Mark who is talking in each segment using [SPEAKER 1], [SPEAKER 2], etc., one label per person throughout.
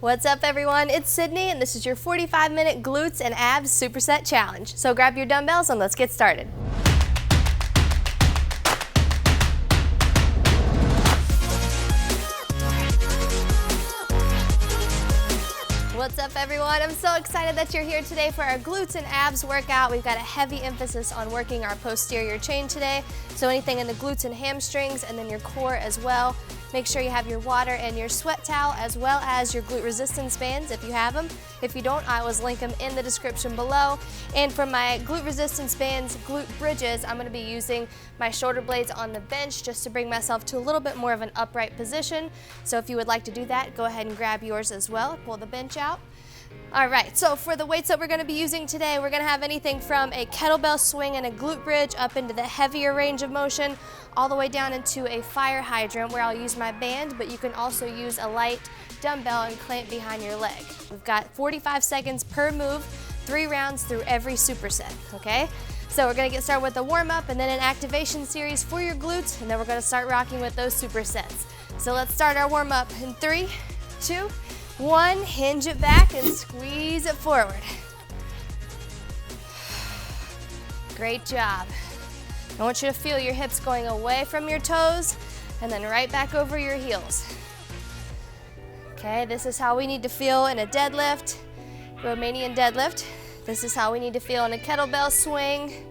[SPEAKER 1] What's up everyone, it's Sydney and this is your 45-minute glutes and abs superset challenge. So grab your dumbbells and let's get started. What's up everyone, I'm so excited that you're here today for our glutes and abs workout. We've got a heavy emphasis on working our posterior chain today. So anything in the glutes and hamstrings and then your core as well. Make sure you have your water and your sweat towel as well as your glute resistance bands if you have them. If you don't, I always link them in the description below. And for my glute resistance bands, Glute Bridges, I'm going to be using my shoulder blades on the bench just to bring myself to a little bit more of an upright position. So if you would like to do that, go ahead and grab yours as well. Pull the bench out. All right, so for the weights that we're going to be using today, we're going to have anything from a kettlebell swing and a glute bridge up into the heavier range of motion, all the way down into a fire hydrant where I'll use my band, but you can also use a light dumbbell and clamp behind your leg. We've got 45 seconds per move, 3 rounds through every superset, okay? So we're going to get started with a warm-up and then an activation series for your glutes, and then we're going to start rocking with those supersets. So let's start our warm-up in 3, 2, 1, hinge it back and squeeze it forward. Great job. I want you to feel your hips going away from your toes and then right back over your heels. Okay, this is how we need to feel in a deadlift, Romanian deadlift. This is how we need to feel in a kettlebell swing.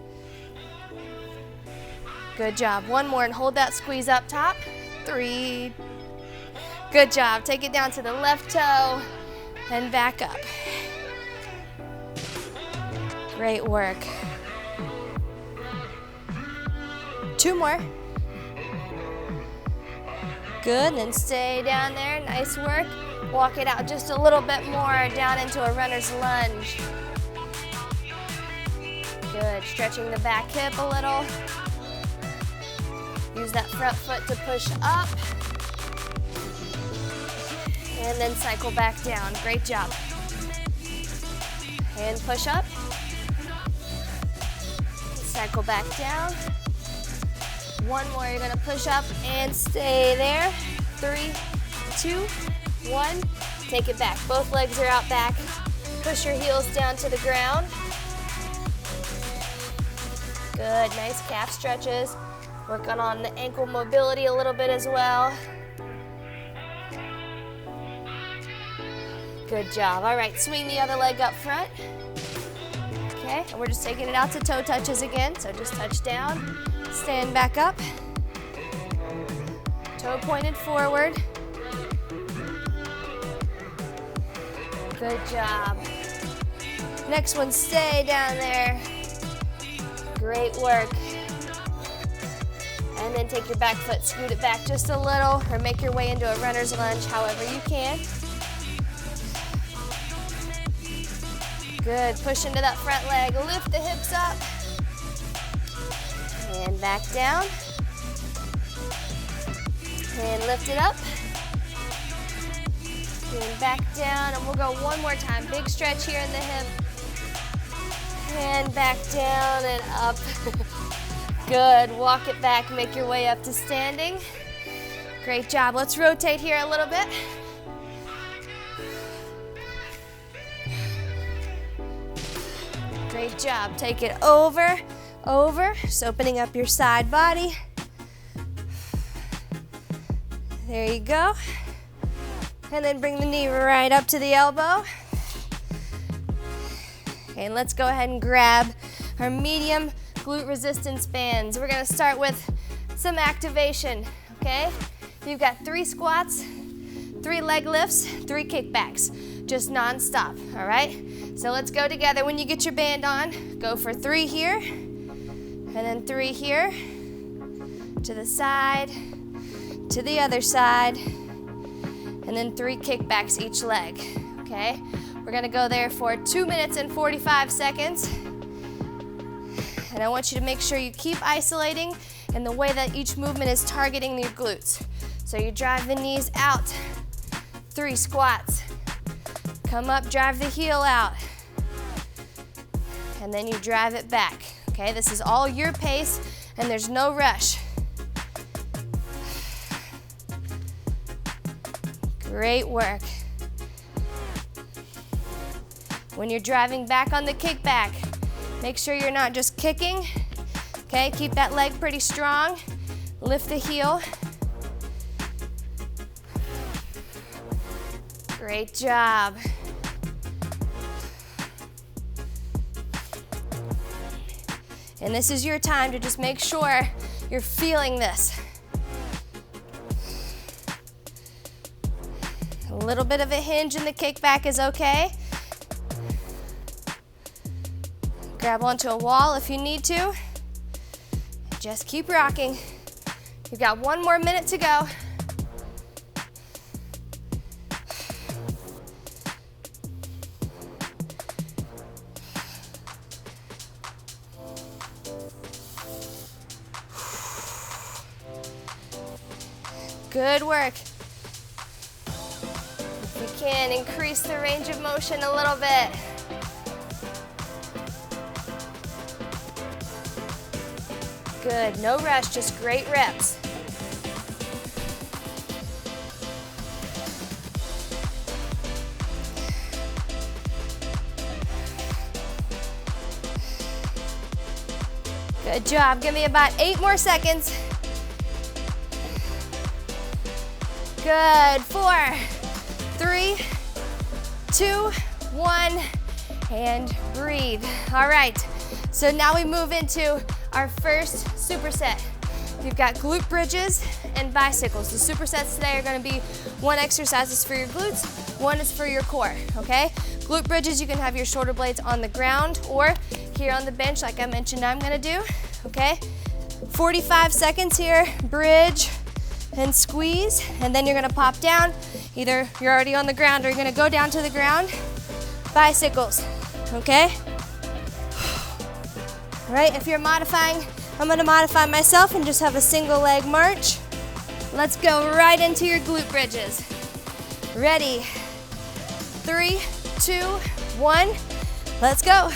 [SPEAKER 1] Good job. One more and hold that squeeze up top. 3. Good job. Take it down to the left toe and back up. Great work. 2 more. Good, and then stay down there. Nice work. Walk it out just a little bit more down into a runner's lunge. Good. Stretching the back hip a little. Use that front foot to push up. And then cycle back down. Great job. And push up. Cycle back down. 1 more, you're gonna push up and stay there. 3, 2, 1. Take it back. Both legs are out back. Push your heels down to the ground. Good, nice calf stretches. Working on the ankle mobility a little bit as well. Good job. All right, swing the other leg up front. Okay, and we're just taking it out to toe touches again. So just touch down, stand back up. Toe pointed forward. Good job. Next one, stay down there. Great work. And then take your back foot, scoot it back just a little, or make your way into a runner's lunge however you can. Good, push into that front leg, lift the hips up, and back down, and lift it up, and back down, and we'll go one more time. Big stretch here in the hip, and back down and up. Good, walk it back, make your way up to standing. Great job, let's rotate here a little bit. Great job. Take it over, over. Just opening up your side body. There you go. And then bring the knee right up to the elbow. Okay, and let's go ahead and grab our medium glute resistance bands. We're going to start with some activation, okay? You've got 3 squats, 3 leg lifts, 3 kickbacks, just non-stop, all right? So let's go together. When you get your band on, go for 3 here, and then 3 here, to the side, to the other side, and then 3 kickbacks each leg, okay? We're gonna go there for 2 minutes and 45 seconds. And I want you to make sure you keep isolating in the way that each movement is targeting your glutes. So you drive the knees out, 3 squats. Come up, drive the heel out. And then you drive it back. Okay, this is all your pace and there's no rush. Great work. When you're driving back on the kickback, make sure you're not just kicking. Okay, keep that leg pretty strong. Lift the heel. Great job. And this is your time to just make sure you're feeling this. A little bit of a hinge in the kickback is okay. Grab onto a wall if you need to. Just keep rocking. You've got 1 more minute to go. Good work. If you can, increase the range of motion a little bit. Good, no rush, just great reps. Good job, give me about 8 more seconds. Good, 4, 3, 2, 1, and breathe. All right, so now we move into our first superset. You've got glute bridges and bicycles. The supersets today are gonna be 1 exercise is for your glutes, 1 is for your core, okay? Glute bridges, you can have your shoulder blades on the ground or here on the bench like I mentioned I'm gonna do, okay? 45 seconds here, bridge and squeeze, and then you're gonna pop down. Either you're already on the ground or you're gonna go down to the ground. Bicycles, okay? All right, if you're modifying, I'm gonna modify myself and just have a single leg march. Let's go right into your glute bridges. Ready? 3, 2, 1, let's go.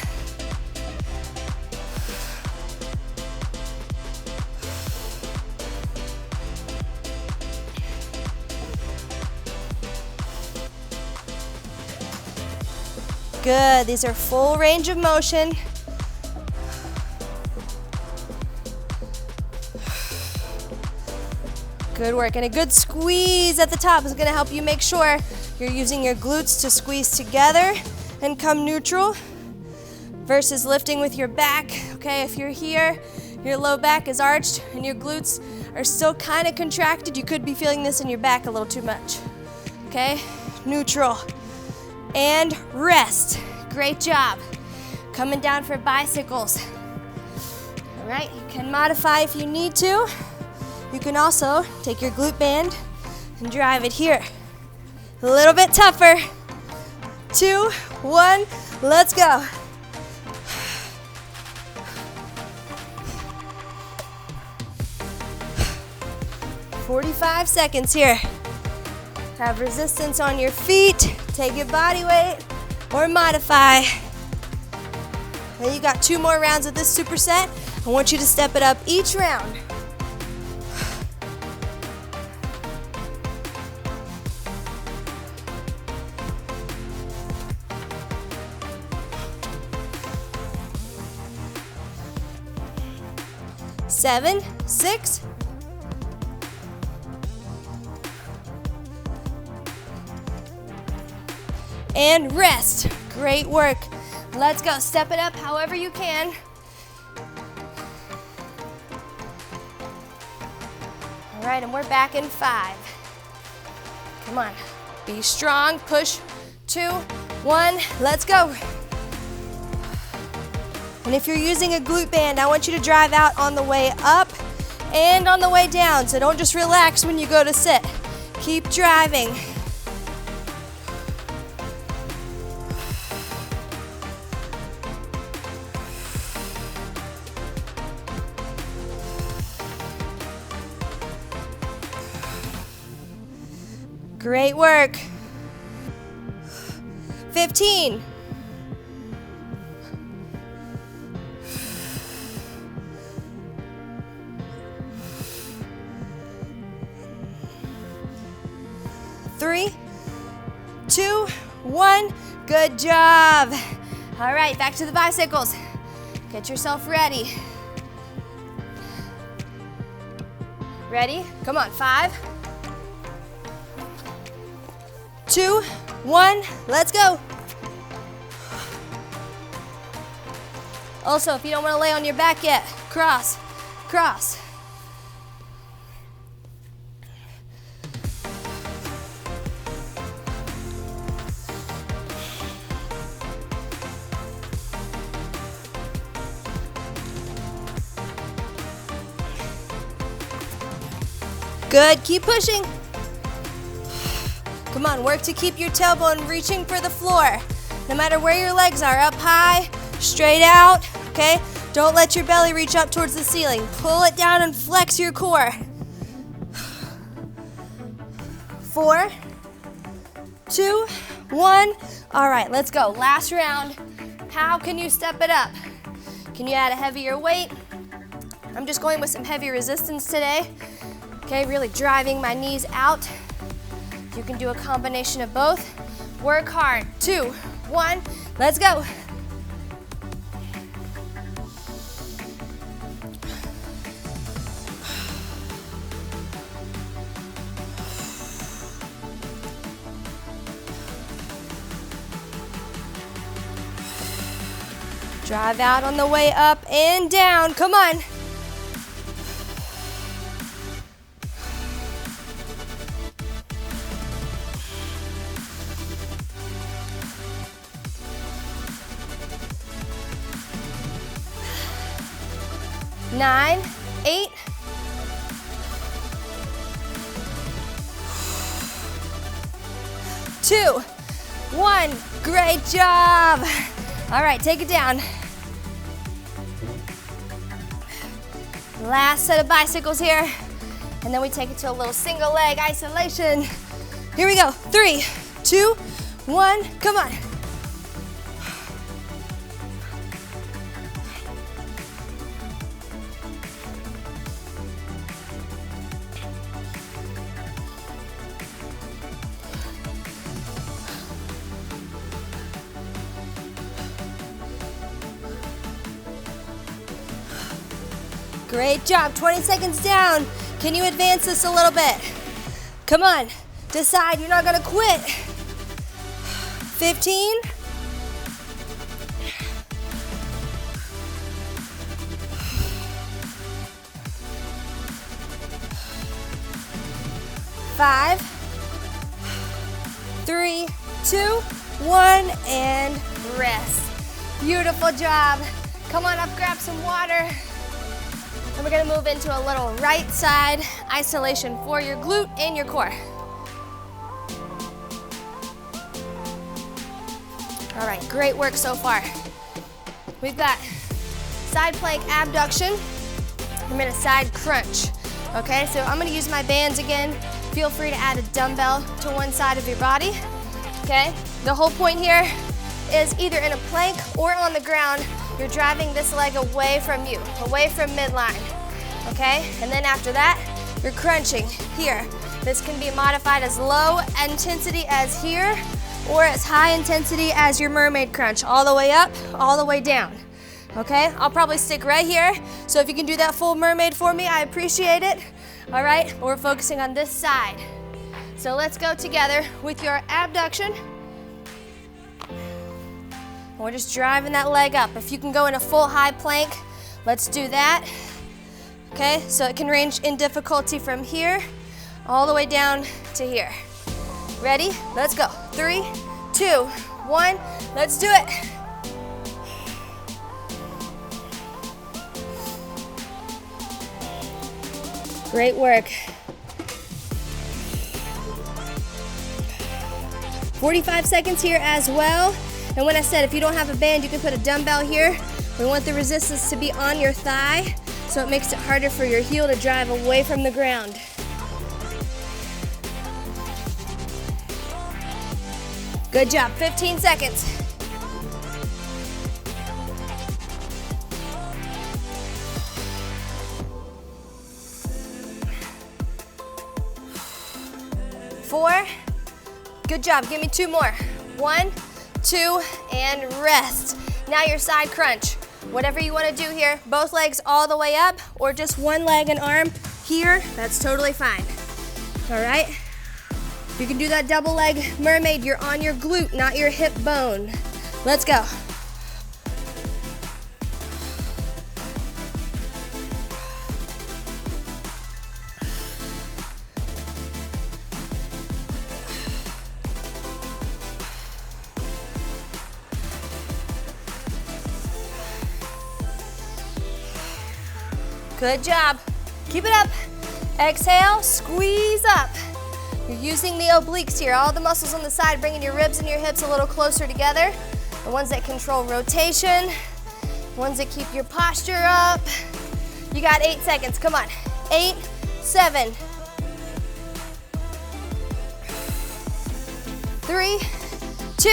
[SPEAKER 1] Good, these are full range of motion. Good work, and a good squeeze at the top is gonna help you make sure you're using your glutes to squeeze together and come neutral versus lifting with your back, okay? If you're here, your low back is arched and your glutes are still kind of contracted, you could be feeling this in your back a little too much, okay? Neutral. And rest. Great job. Coming down for bicycles. All right, you can modify if you need to. You can also take your glute band and drive it here. A little bit tougher. 2, 1, let's go. "45 seconds here. Have resistance on your feet, take your body weight, or modify. Now you got 2 more rounds of this superset. I want you to step it up each round. Seven, 6, and rest. Great work. Let's go. Step it up however you can. All right, and we're back in 5. Come on. Be strong. Push. 2, 1. Let's go. And if you're using a glute band, I want you to drive out on the way up and on the way down. So don't just relax when you go to sit. Keep driving. Great work. 15. 3, 2, 1. Good job. All right, back to the bicycles. Get yourself ready. Ready? Come on, 5, 2, 1, let's go. Also, if you don't want to lay on your back yet, cross, cross. Good, keep pushing. Come on, work to keep your tailbone reaching for the floor. No matter where your legs are, up high, straight out, okay? Don't let your belly reach up towards the ceiling. Pull it down and flex your core. 4, 2, 1. All right, let's go. Last round. How can you step it up? Can you add a heavier weight? I'm just going with some heavy resistance today. Okay, really driving my knees out. You can do a combination of both. Work hard. 2, 1, let's go. Drive out on the way up and down. Come on. Nine, 8, 2, 1. Great job. All right, take it down. Last set of bicycles here, and then we take it to a little single leg isolation. Here we go. 3, 2, 1. Come on. Great job, 20 seconds down. Can you advance this a little bit? Come on, decide you're not gonna quit. 15. 5, 3, 2, 1, and rest. Beautiful job. Come on up, grab some water. And we're gonna move into a little right side isolation for your glute and your core. All right, great work so far. We've got side plank abduction. I'm gonna side crunch. Okay, so I'm gonna use my bands again. Feel free to add a dumbbell to one side of your body. Okay, the whole point here is either in a plank or on the ground, you're driving this leg away from you, away from midline, okay? And then after that, you're crunching here. This can be modified as low intensity as here, or as high intensity as your mermaid crunch, all the way up, all the way down, okay? I'll probably stick right here, so if you can do that full mermaid for me, I appreciate it, all right? We're focusing on this side. So let's go together with your abduction. We're just driving that leg up. If you can go in a full high plank, let's do that. Okay, so it can range in difficulty from here all the way down to here. Ready? Let's go. 3, 2, 1, let's do it. Great work. 45 seconds here as well. And when I said if you don't have a band, you can put a dumbbell here. We want the resistance to be on your thigh, so it makes it harder for your heel to drive away from the ground. Good job, 15 seconds. Four. Good job, give me 2 more. 1, 2, and rest. Now your side crunch. Whatever you want to do here, both legs all the way up, or just one leg and arm here, that's totally fine. All right? You can do that double leg mermaid. You're on your glute, not your hip bone. Let's go. Good job. Keep it up. Exhale, squeeze up. You're using the obliques here, all the muscles on the side, bringing your ribs and your hips a little closer together. The ones that control rotation, ones that keep your posture up. You got 8 seconds, come on. 8, 7, 3, 2,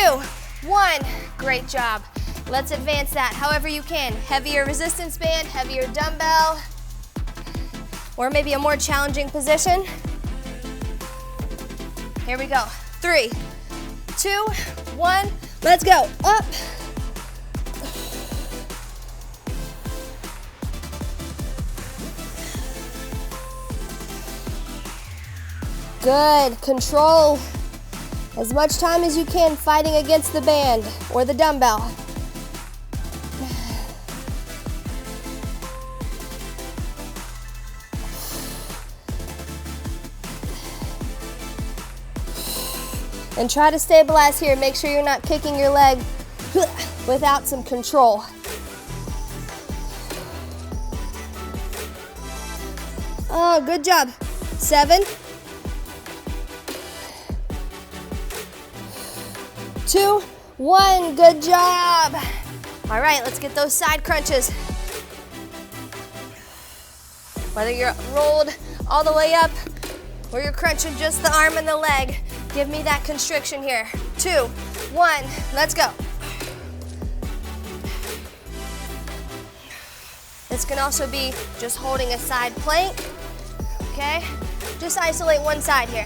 [SPEAKER 1] 1. Great job. Let's advance that however you can. Heavier resistance band, heavier dumbbell, or maybe a more challenging position. Here we go. 3, 2, 1. Let's go. Up. Good. Control as much time as you can fighting against the band or the dumbbell. And try to stabilize here. Make sure you're not kicking your leg without some control. Oh, good job. 7, 2, 1. Good job. All right, let's get those side crunches. Whether you're rolled all the way up or you're crunching just the arm and the leg, give me that constriction here. 2, 1, let's go. This can also be just holding a side plank, okay? Just isolate one side here.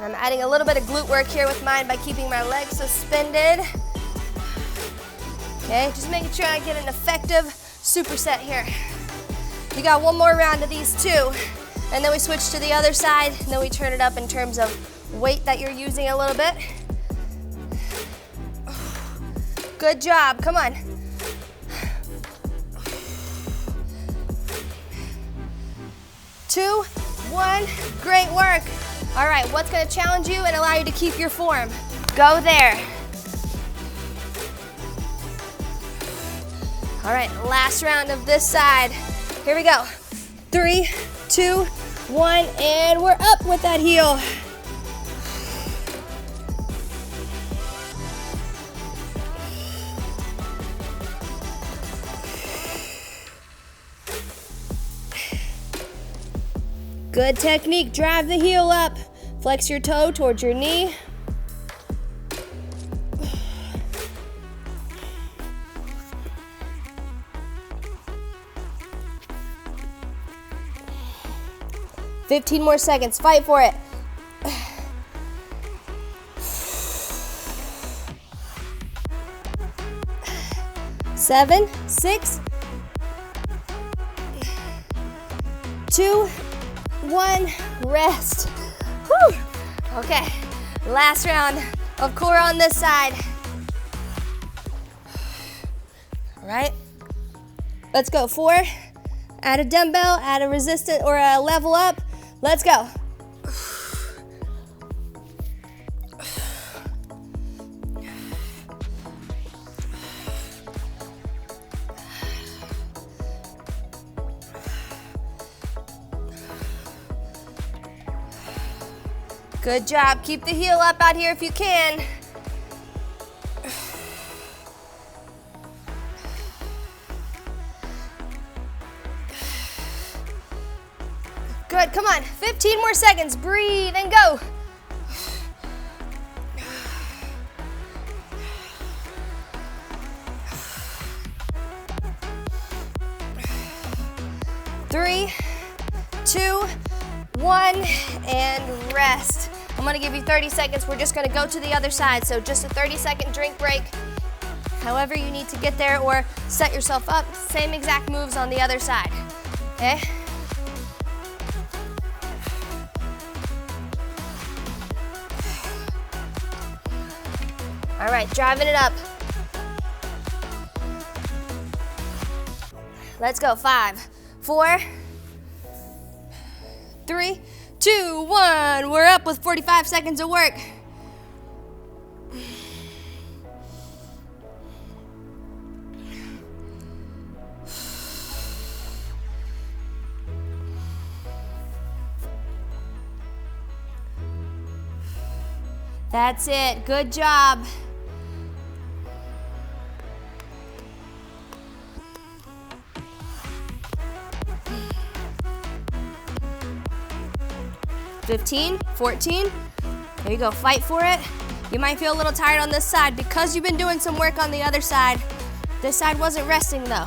[SPEAKER 1] I'm adding a little bit of glute work here with mine by keeping my legs suspended. Okay, just making sure I get an effective superset here. You got one more round of these 2, and then we switch to the other side, and then we turn it up in terms of weight that you're using a little bit. Good job, come on. 2, 1, great work. All right, what's gonna challenge you and allow you to keep your form? Go there. All right, last round of this side. Here we go. 3, 2, 1, and we're up with that heel. Good technique. Drive the heel up. Flex your toe towards your knee. $15 more seconds. Fight for it. 7, 6, 2, 1. Rest. Whew. Okay. Last round of core on this side. All right. Let's go. 4. Add a dumbbell. Add a resistance or a level up. Let's go. Good job. Keep the heel up out here if you can. Good, come on. 15 more seconds. Breathe and go. Three, 2, 1, and rest. I'm gonna give you 30 seconds. We're just gonna go to the other side. So just a 30-second drink break. However you need to get there, or set yourself up. Same exact moves on the other side, okay? All right, driving it up. Let's go, 5, 4, 3, 2, 1. We're up with 45 seconds of work. That's it, good job. $15, $14, there you go, fight for it. You might feel a little tired on this side because you've been doing some work on the other side. This side wasn't resting though.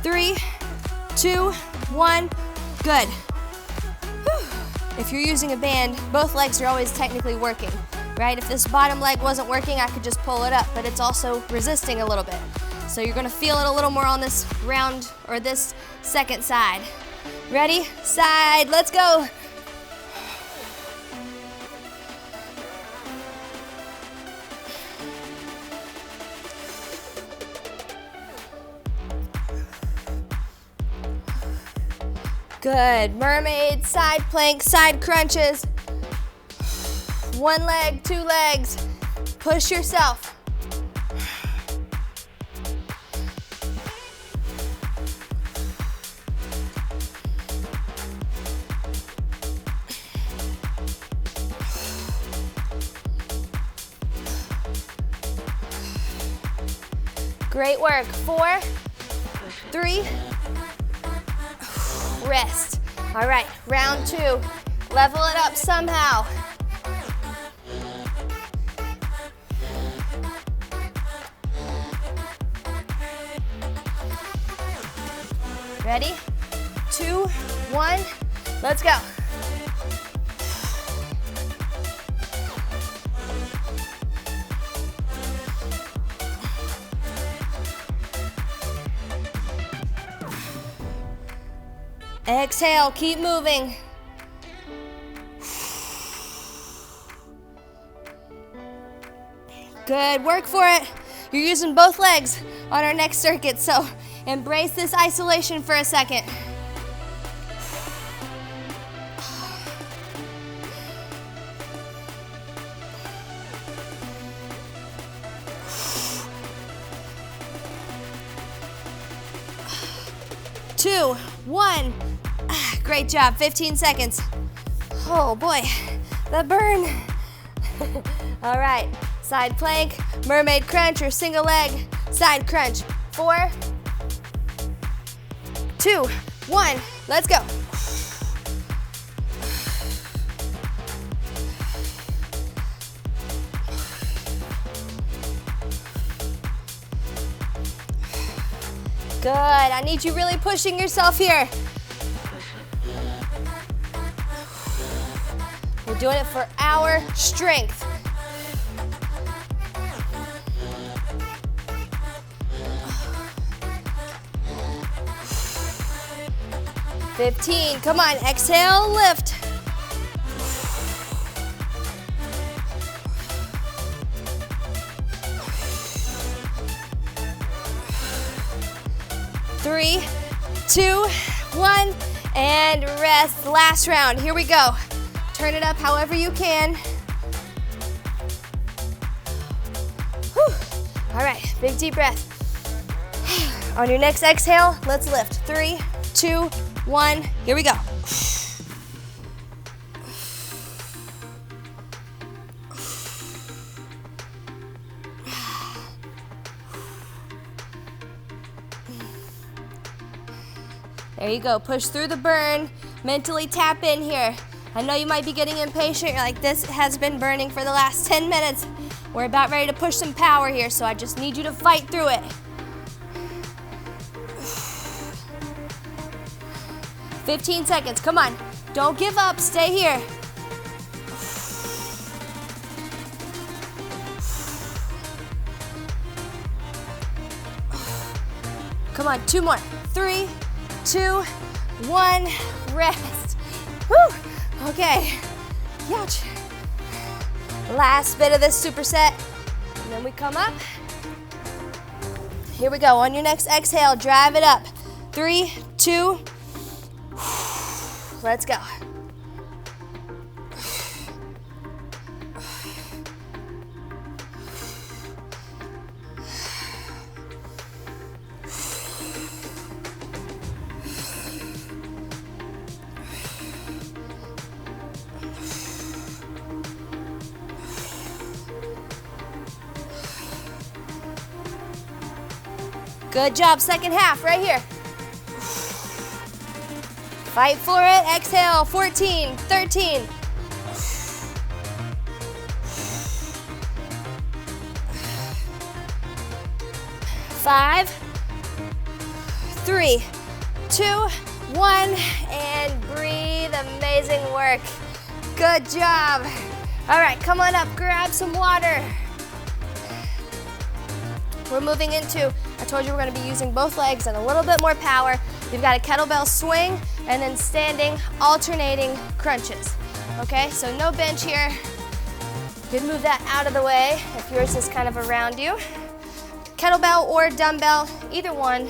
[SPEAKER 1] 3, 2, 1, good. If you're using a band, both legs are always technically working, right? If this bottom leg wasn't working, I could just pull it up, but it's also resisting a little bit. So you're gonna feel it a little more on this round, or this second side. Ready? Side, let's go. Good, mermaid, side plank, side crunches. 1 leg, 2 legs. Push yourself. Great work. 4, 3, rest. All right, round 2. Level it up somehow. Ready? 2, 1, let's go. Exhale, keep moving. Good, work for it. You're using both legs on our next circuit, so embrace this isolation for a second. Two, 1. Great job, 15 seconds. Oh boy, the burn. All right, side plank, mermaid crunch or single leg, side crunch. 4, 2, 1, let's go. Good, I need you really pushing yourself here. We're doing it for our strength. $15, come on, exhale, lift. Three, 2, 1, and rest. Last round, here we go. Turn it up however you can. Whew. All right, big deep breath. On your next exhale, let's lift. 3, 2, 1, here we go. There you go, push through the burn, mentally tap in here. I know you might be getting impatient, you're like, this has been burning for the last 10 minutes. We're about ready to push some power here, so I just need you to fight through it. 15 seconds, come on. Don't give up, stay here. Come on, 2 more. 3, 2, 1, rest. Whew, okay, ouch. Last bit of this superset, and then we come up. Here we go, on your next exhale, drive it up. 3, 2, let's go. Good job, second half, right here. Fight for it, exhale, 14, 13. 5, 3, 2, 1, and breathe, amazing work. Good job. All right, come on up, grab some water. We're moving into, I told you we're gonna be using both legs and a little bit more power. You've got a kettlebell swing and then standing, alternating crunches. Okay, so no bench here. You can move that out of the way if yours is kind of around you. Kettlebell or dumbbell, either one.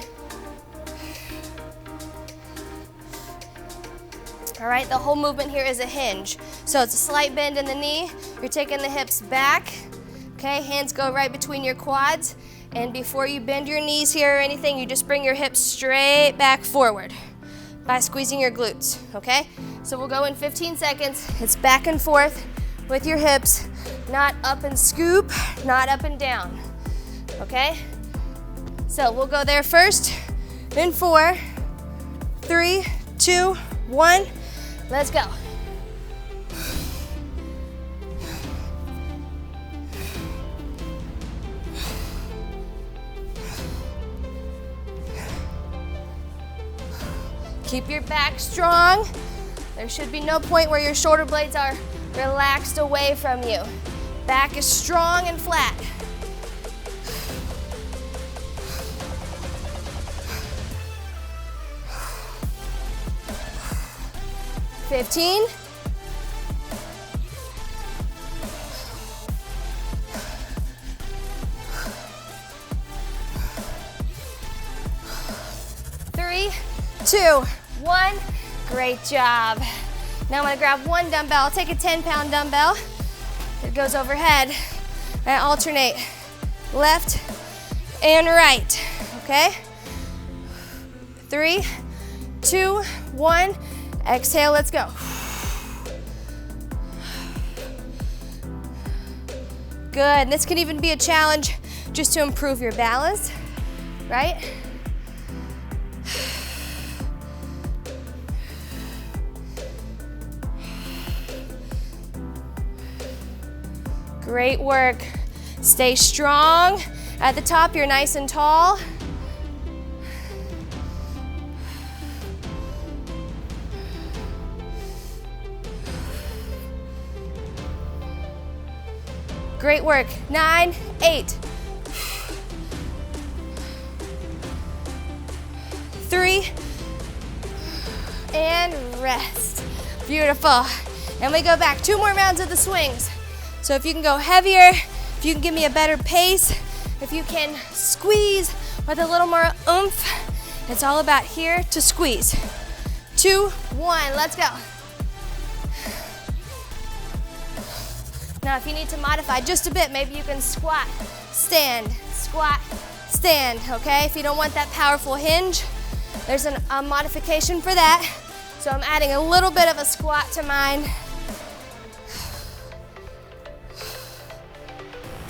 [SPEAKER 1] All right, the whole movement here is a hinge. So it's a slight bend in the knee. You're taking the hips back. Okay, hands go right between your quads. And before you bend your knees here or anything, you just bring your hips straight back forward by squeezing your glutes, okay? So we'll go in 15 seconds. It's back and forth with your hips, not up and scoop, not up and down, okay? So we'll go there first in 4, 3, 2, 1, let's go. Keep your back strong. There should be no point where your shoulder blades are relaxed away from you. Back is strong and flat. $15. Three, 2, 1, great job. Now I'm gonna grab one dumbbell. I'll take a 10-pound dumbbell. It goes overhead. And alternate left and right, okay? 3, 2, 1, exhale, let's go. Good, and this can even be a challenge just to improve your balance, right? Great work. Stay strong. At the top, you're nice and tall. Great work. 9, 8. 3, and rest. Beautiful. And we go back. 2 more rounds of the swings. So if you can go heavier, if you can give me a better pace, if you can squeeze with a little more oomph, it's all about here to squeeze. 2, 1, let's go. Now if you need to modify just a bit, maybe you can squat, stand, okay? If you don't want that powerful hinge, there's a modification for that. So I'm adding a little bit of a squat to mine,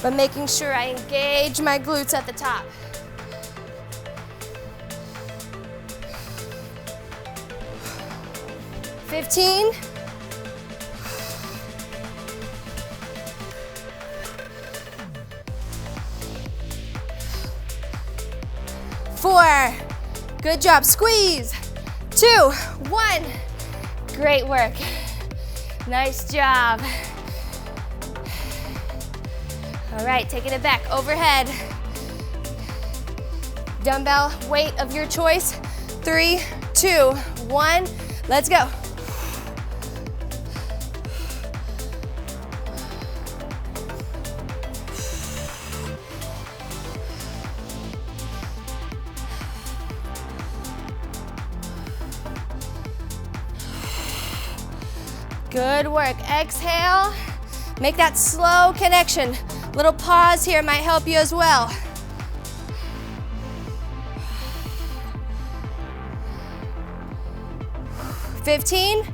[SPEAKER 1] but making sure I engage my glutes at the top. $15. 4, good job, squeeze. 2, 1, 1. Great work. Nice job. All right, taking it back, overhead. Dumbbell weight of your choice. 3, 2, 1, let's go. Good work. Exhale. Make that slow connection. Little pause here might help you as well. $15.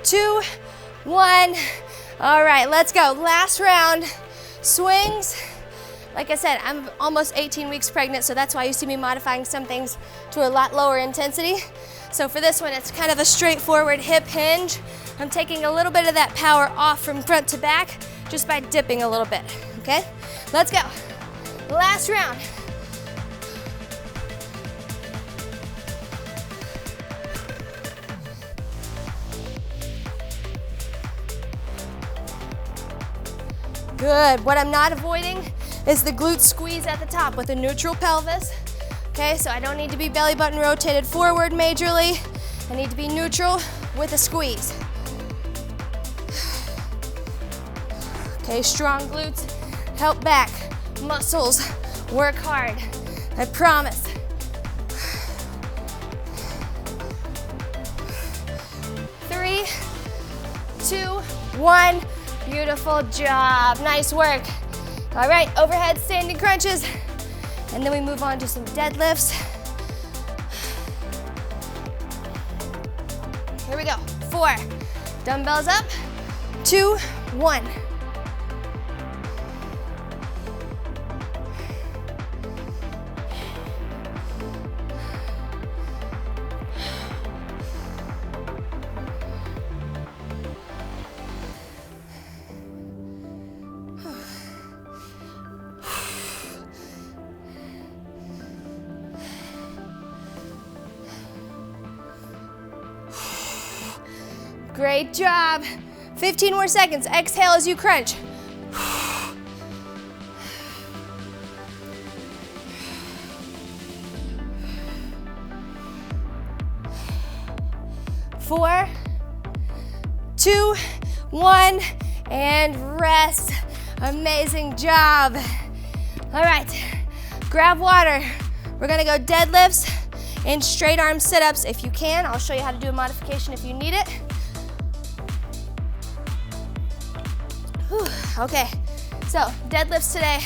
[SPEAKER 1] Two, 1. All right, let's go. Last round, swings. Like I said, I'm almost 18 weeks pregnant, so that's why you see me modifying some things to a lot lower intensity. So for this one, it's kind of a straightforward hip hinge. I'm taking a little bit of that power off from front to back just by dipping a little bit, okay? Let's go. Last round. Good. What I'm not avoiding is the glute squeeze at the top with a neutral pelvis. Okay, so I don't need to be belly button rotated forward majorly. I need to be neutral with a squeeze. Okay, strong glutes, help back, muscles, work hard, I promise. Three, 2, 1, beautiful job, nice work. All right, overhead standing crunches, and then we move on to some deadlifts. Here we go, 4, dumbbells up, 2, 1. Great job. 15 more seconds. Exhale as you crunch. 4, 2, 1, and rest. Amazing job. All right, grab water. We're gonna go deadlifts and straight arm sit-ups if you can. I'll show you how to do a modification if you need it. Whew. Okay, so deadlifts today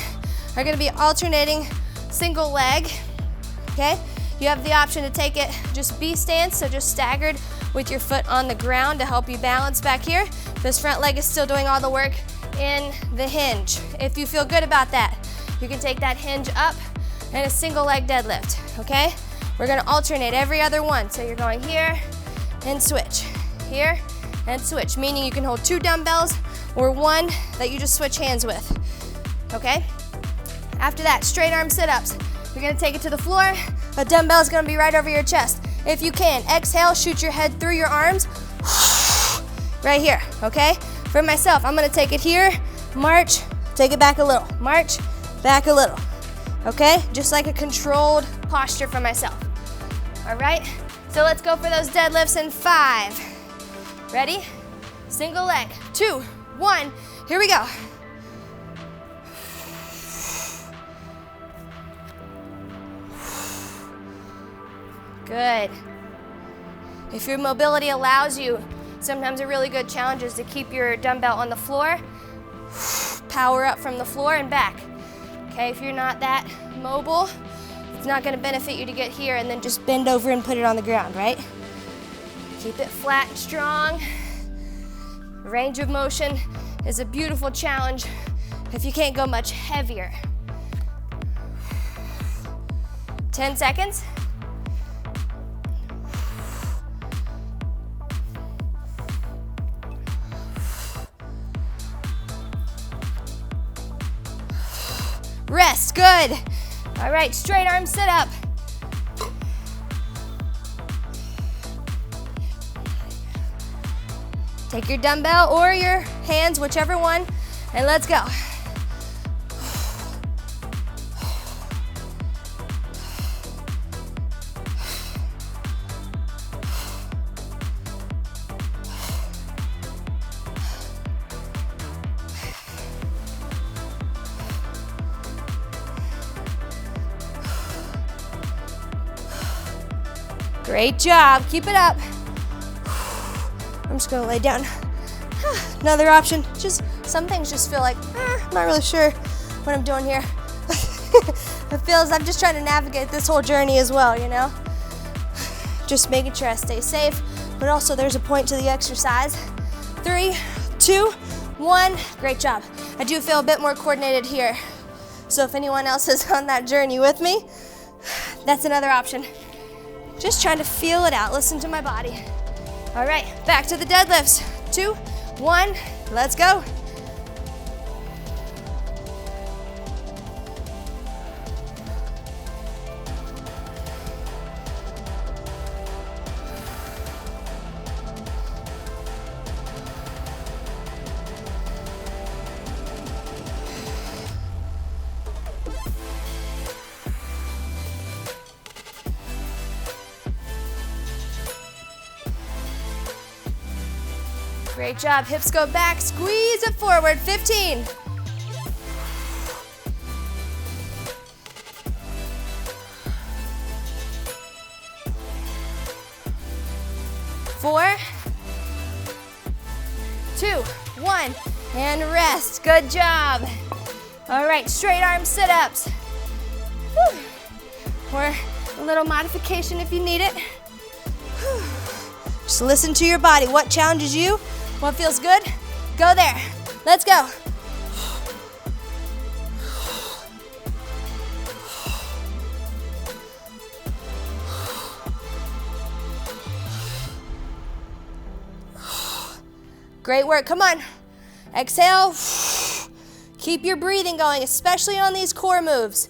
[SPEAKER 1] are gonna be alternating single leg, okay? You have the option to take it just B stance, so just staggered with your foot on the ground to help you balance back here. This front leg is still doing all the work in the hinge. If you feel good about that, you can take that hinge up and a single leg deadlift, okay? We're gonna alternate every other one. So you're going here and switch, here and switch, meaning you can hold 2 dumbbells or 1 that you just switch hands with, okay? After that, straight arm sit-ups. You're gonna take it to the floor. A dumbbell is gonna be right over your chest. If you can, exhale, shoot your head through your arms, right here, okay? For myself, I'm gonna take it here, march, take it back a little, march, back a little, okay? Just like a controlled posture for myself. All right, so let's go for those deadlifts in 5. Ready? Single leg, 2, 1, here we go. Good. If your mobility allows you, sometimes a really good challenge is to keep your dumbbell on the floor, power up from the floor and back. Okay, if you're not that mobile, it's not gonna benefit you to get here and then just bend over and put it on the ground, right? Keep it flat and strong. Range of motion is a beautiful challenge if you can't go much heavier. 10 seconds. rest, good. All right, straight arm sit up. Take your dumbbell or your hands, whichever one, and let's go. Great job, keep it up. I'm just gonna lay down. Another option, just some things just feel like, I'm not really sure what I'm doing here. It feels I'm just trying to navigate this whole journey as well, you know? Just making sure I stay safe, but also there's a point to the exercise. 3, 2, 1, great job. I do feel a bit more coordinated here. So if anyone else is on that journey with me, that's another option. Just trying to feel it out, listen to my body. All right, back to the deadlifts. 2, 1, let's go. Great job, hips go back, squeeze it forward, 15. 4, 2, 1, and rest, good job. All right, straight arm sit-ups. Or a little modification if you need it. Just listen to your body, what challenges you? What feels good? Go there. Let's go. Great work, come on. Exhale. Keep your breathing going, especially on these core moves.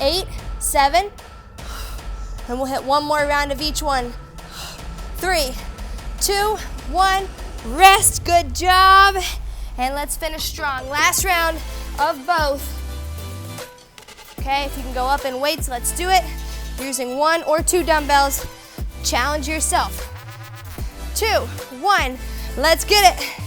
[SPEAKER 1] 8, 7, and we'll hit one more round of each one. 3, 2, 1, rest, good job. And let's finish strong. Last round of both. Okay, if you can go up in weights, let's do it. You're using 1 or 2 dumbbells. Challenge yourself. 2, 1, let's get it.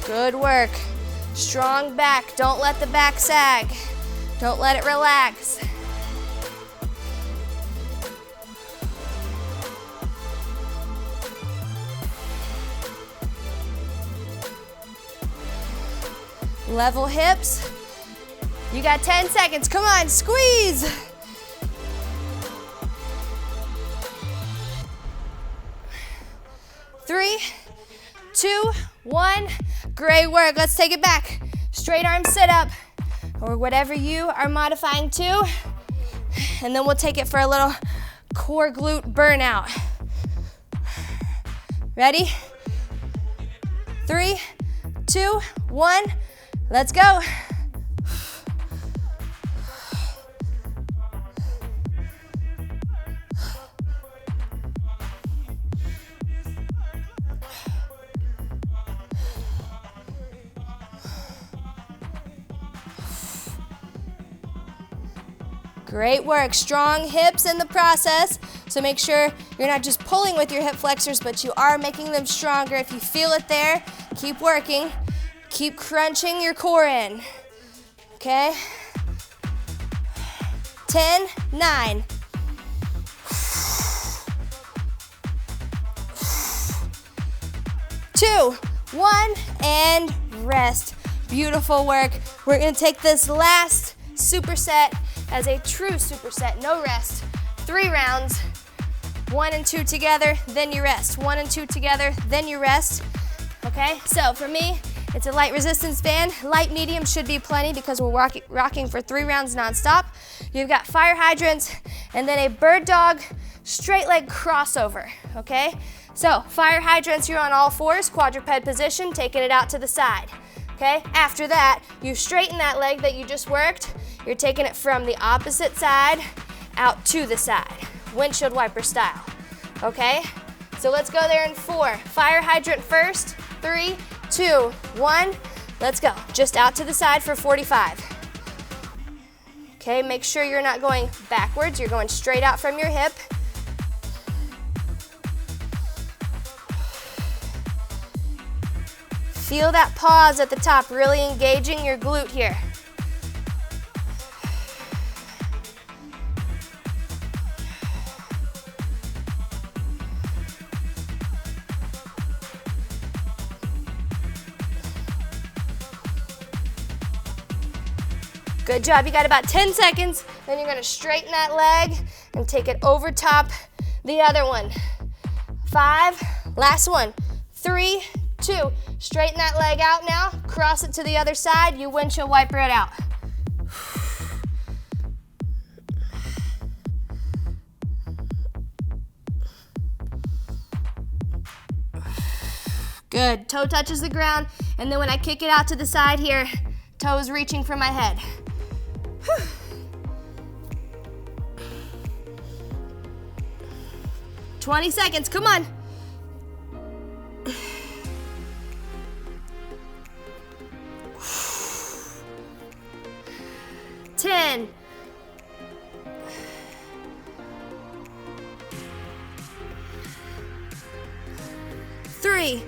[SPEAKER 1] Good work. Strong back. Don't let the back sag. Don't let it relax. Level hips. You got 10 seconds. Come on, squeeze. Three, 2, 1. Great work. Let's take it back. Straight arm sit up or whatever you are modifying to. And then we'll take it for a little core glute burnout. Ready? 3, 2, 1. Let's go. Great work. Strong hips in the process. So make sure you're not just pulling with your hip flexors, but you are making them stronger. If you feel it there, keep working. Keep crunching your core in. Okay? 10, 9. 2, 1, and rest. Beautiful work. We're gonna take this last superset as a true superset, no rest. 3 rounds, 1 and 2 together, then you rest. 1 and 2 together, then you rest. Okay, so for me, it's a light resistance band. Light medium should be plenty because we're rocking for 3 rounds nonstop. You've got fire hydrants and then a bird dog straight leg crossover, okay? So fire hydrants, you're on all 4s, quadruped position, taking it out to the side, okay? After that, you straighten that leg that you just worked. You're taking it from the opposite side out to the side, windshield wiper style, okay? So let's go there in 4. Fire hydrant first, 3, 2, 1, let's go. Just out to the side for 45. Okay, make sure you're not going backwards, you're going straight out from your hip. Feel that pause at the top, really engaging your glute here. Good job, you got about 10 seconds, then you're gonna straighten that leg and take it over top the other one. 5, last one, 3, 2, straighten that leg out now, cross it to the other side, you windshield wiper it out. Good, toe touches the ground, and then when I kick it out to the side here, toes reaching for my head. 20 seconds, come on. 10. 3,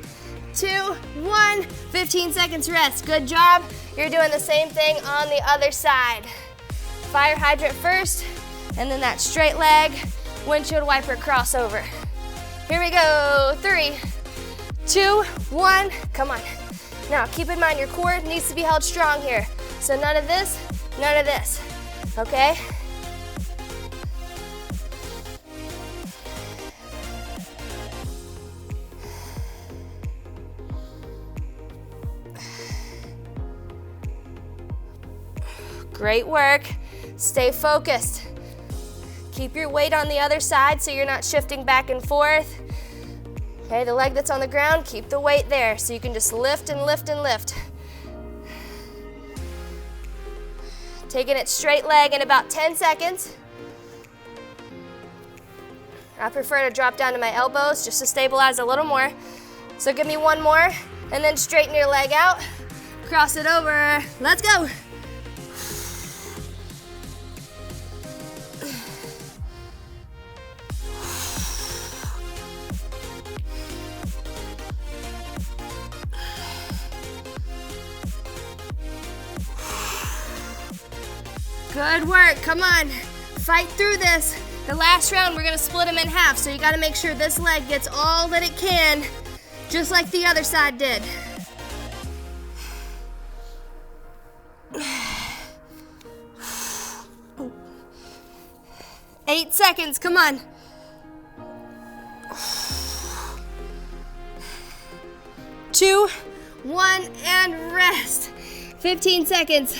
[SPEAKER 1] 2, 1. 15 seconds rest. Good job. You're doing the same thing on the other side. Fire hydrant first, and then that straight leg, windshield wiper crossover. Here we go. 3, 2, 1. Come on. Now keep in mind your core needs to be held strong here. So none of this, none of this. Okay? Great work. Stay focused. Keep your weight on the other side so you're not shifting back and forth. Okay, the leg that's on the ground, keep the weight there so you can just lift and lift and lift. Taking it straight leg in about 10 seconds. I prefer to drop down to my elbows just to stabilize a little more. So give me one more and then straighten your leg out. Cross it over. Let's go. Good work, come on. Fight through this. The last round, we're gonna split them in half, so you gotta make sure this leg gets all that it can, just like the other side did. Eight seconds, come on. 2, 1, and rest. 15 seconds.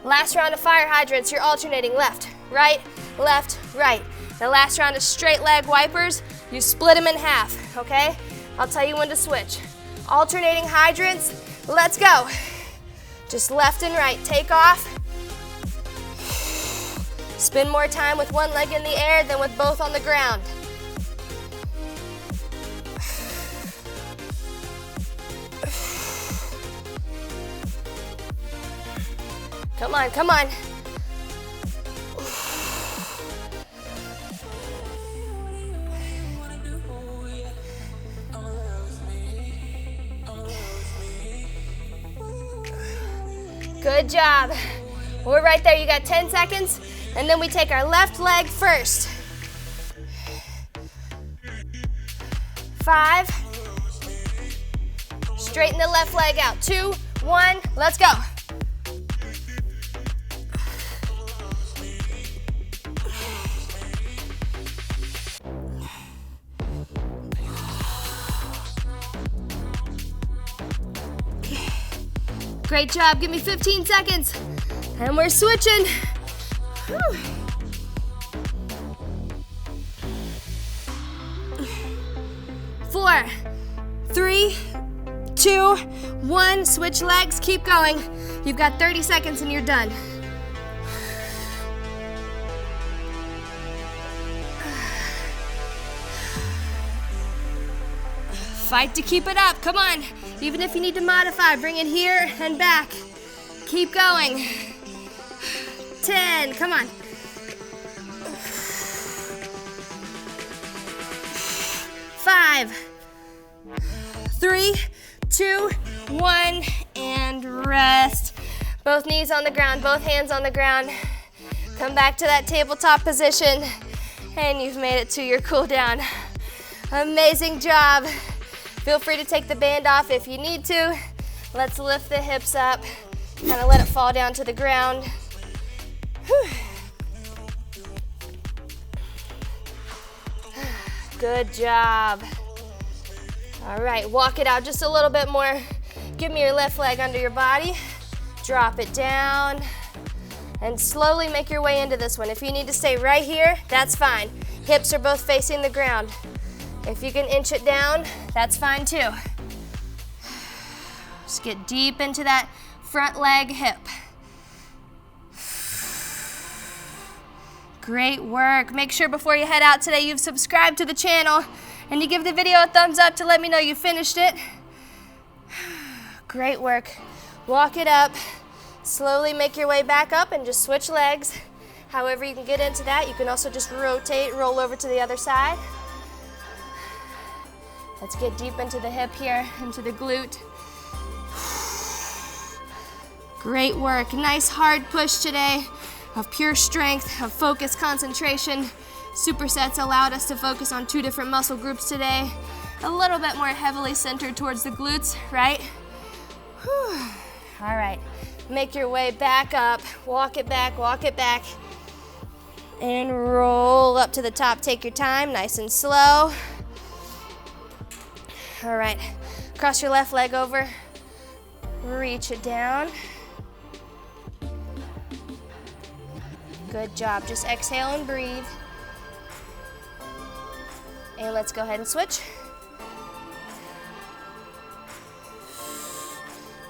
[SPEAKER 1] Last round of fire hydrants, you're alternating left, right, The last round of straight leg wipers, you split them in half, okay? I'll tell you when to switch. Alternating hydrants, let's go. Just left and right, take off. Spend more time with one leg in the air than with both on the ground. Come on, come on. Good job. We're right there. You got 10 seconds, and then we take our left leg first. 5. Straighten the left leg out. 2, 1, let's go. Great job, give me 15 seconds. And we're switching. Whew. 4, 3, 2, 1, switch legs, keep going. You've got 30 seconds and you're done. Fight to keep it up, come on. Even if you need to modify, bring it here and back. Keep going. 10, come on. 5, 3, 2, 1, and rest. Both knees on the ground, both hands on the ground. Come back to that tabletop position, and you've made it to your cool down. Amazing job. Feel free to take the band off if you need to. Let's lift the hips up, kind of let it fall down to the ground. Whew. Good job. All right, walk it out just a little bit more. Give me your left leg under your body. Drop it down, and slowly make your way into this one. If you need to stay right here, that's fine. Hips are both facing the ground. If you can inch it down, that's fine too. Just get deep into that front leg hip. Great work. Make sure before you head out today you've subscribed to the channel and you give the video a thumbs up to let me know you finished it. Great work. Walk it up. Slowly make your way back up and just switch legs. However you can get into that. You can also just rotate, roll over to the other side. Let's get deep into the hip here, into the glute. Great work. Nice hard push today of pure strength, of focus, concentration. Supersets allowed us to focus on 2 different muscle groups today. A little bit more heavily centered towards the glutes, right? Whew. All right, make your way back up. Walk it back, and roll up to the top. Take your time, nice and slow. All right, cross your left leg over, reach it down. Good job, just exhale and breathe. And let's go ahead and switch.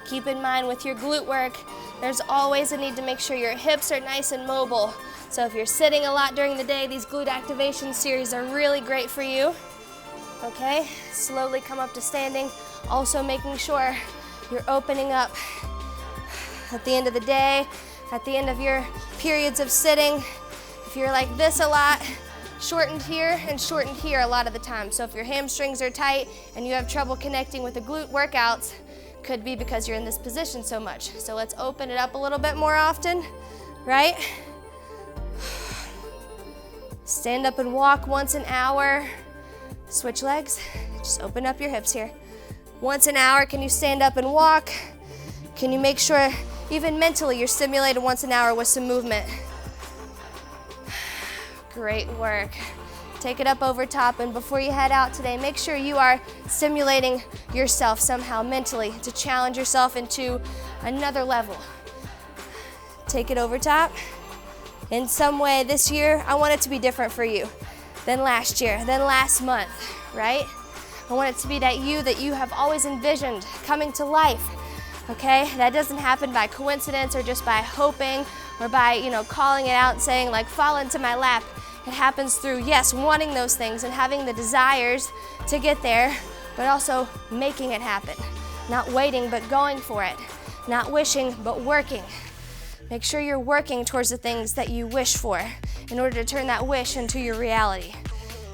[SPEAKER 1] Keep in mind with your glute work, there's always a need to make sure your hips are nice and mobile. So if you're sitting a lot during the day, these glute activation series are really great for you. Okay, slowly come up to standing. Also making sure you're opening up at the end of the day, at the end of your periods of sitting. If you're like this a lot, shortened here and shortened here a lot of the time. So if your hamstrings are tight and you have trouble connecting with the glute workouts, could be because you're in this position so much. So let's open it up a little bit more often, right? Stand up and walk once an hour. Switch legs, just open up your hips here. Once an hour, can you stand up and walk? Can you make sure, even mentally, you're stimulated once an hour with some movement? Great work. Take it up over top, and before you head out today, make sure you are stimulating yourself somehow mentally to challenge yourself into another level. Take it over top. In some way this year, I want it to be different for you than last year, than last month, right? I want it to be that you have always envisioned coming to life, okay? That doesn't happen by coincidence or just by hoping or by, calling it out and saying like, fall into my lap. It happens through, yes, wanting those things and having the desires to get there, but also making it happen. Not waiting, but going for it. Not wishing, but working. Make sure you're working towards the things that you wish for in order to turn that wish into your reality,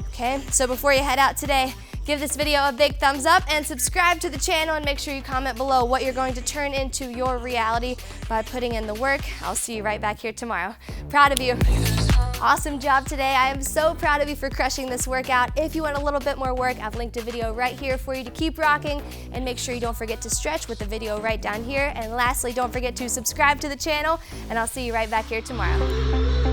[SPEAKER 1] okay? So before you head out today, give this video a big thumbs up and subscribe to the channel, and make sure you comment below what you're going to turn into your reality by putting in the work. I'll see you right back here tomorrow. Proud of you. Awesome job today. I am so proud of you for crushing this workout. If you want a little bit more work, I've linked a video right here for you to keep rocking, and make sure you don't forget to stretch with the video right down here. And lastly, don't forget to subscribe to the channel, and I'll see you right back here tomorrow.